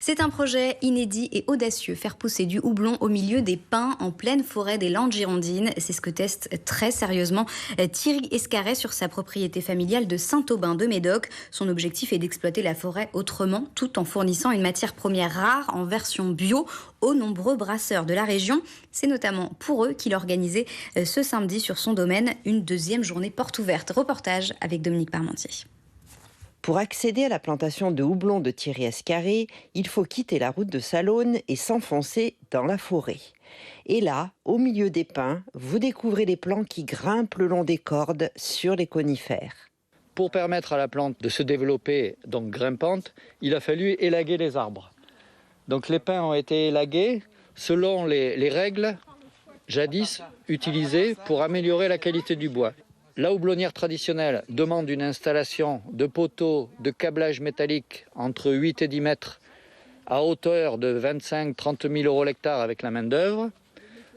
C'est un projet inédit et audacieux, faire pousser du houblon au milieu des pins en pleine forêt des Landes girondines. C'est ce que teste très sérieusement Thierry Escarret sur sa propriété familiale de Saint-Aubin-de-Médoc. Son objectif est d'exploiter la forêt autrement, tout en fournissant une matière première rare en version bio aux nombreux brasseurs de la région. C'est notamment pour eux qu'il organisait ce samedi sur son domaine une deuxième journée porte ouverte. Reportage avec Dominique Parmentier. Pour accéder à la plantation de houblon de Thierry Escarret, il faut quitter la route de Salonne et s'enfoncer dans la forêt. Et là, au milieu des pins, vous découvrez les plants qui grimpent le long des cordes sur les conifères. Pour permettre à la plante de se développer, donc grimpante, il a fallu élaguer les arbres. Donc les pins ont été élagués selon les règles jadis utilisées pour améliorer la qualité du bois. La houblonnière traditionnelle demande une installation de poteaux de câblage métallique entre 8 et 10 mètres à hauteur de 25-30 000 euros l'hectare avec la main-d'œuvre.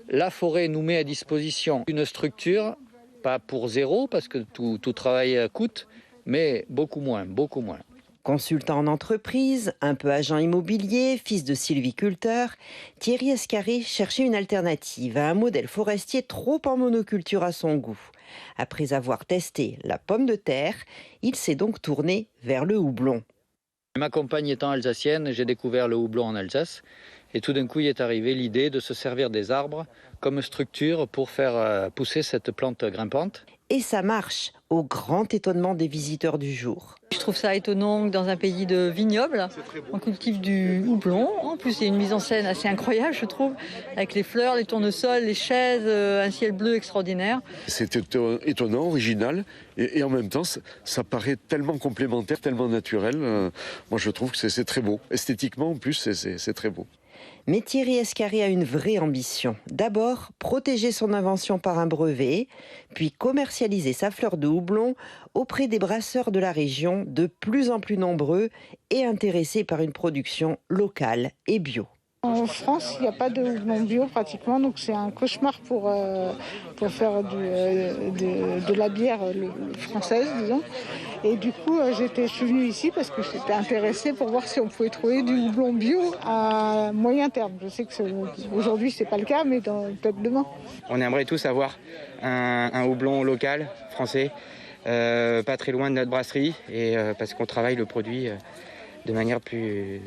La forêt nous met à disposition une structure, pas pour zéro parce que tout travail coûte, mais beaucoup moins. Consultant en entreprise, un peu agent immobilier, fils de sylviculteur, Thierry Escarret cherchait une alternative à un modèle forestier trop en monoculture à son goût. Après avoir testé la pomme de terre, il s'est donc tourné vers le houblon. Ma compagne étant alsacienne, j'ai découvert le houblon en Alsace et tout d'un coup il est arrivé l'idée de se servir des arbres comme structure pour faire pousser cette plante grimpante. Et ça marche, au grand étonnement des visiteurs du jour. Je trouve ça étonnant que dans un pays de vignobles, on cultive du houblon. En plus, il y a une mise en scène assez incroyable, je trouve, avec les fleurs, les tournesols, les chaises, un ciel bleu extraordinaire. C'est étonnant, original, et en même temps, ça paraît tellement complémentaire, tellement naturel. Moi, je trouve que c'est très beau. Esthétiquement, en plus, c'est très beau. Mais Thierry Escarret a une vraie ambition. D'abord, protéger son invention par un brevet, puis commercialiser sa fleur de houblon auprès des brasseurs de la région, de plus en plus nombreux et intéressés par une production locale et bio. En France, il n'y a pas de houblon bio pratiquement, donc c'est un cauchemar pour faire de la bière française, disons. Et du coup, je suis venue ici parce que j'étais intéressée pour voir si on pouvait trouver du houblon bio à moyen terme. Je sais que aujourd'hui, ce n'est pas le cas, mais peut-être demain. On aimerait tous avoir un houblon local, français, pas très loin de notre brasserie, et parce qu'on travaille le produit de manière plus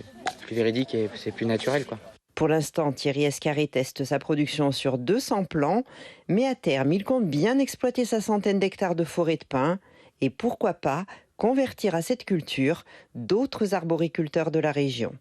véridique et c'est plus naturel, quoi. Pour l'instant, Thierry Escarret teste sa production sur 200 plants, mais à terme, il compte bien exploiter sa centaine d'hectares de forêt de pins et pourquoi pas convertir à cette culture d'autres arboriculteurs de la région.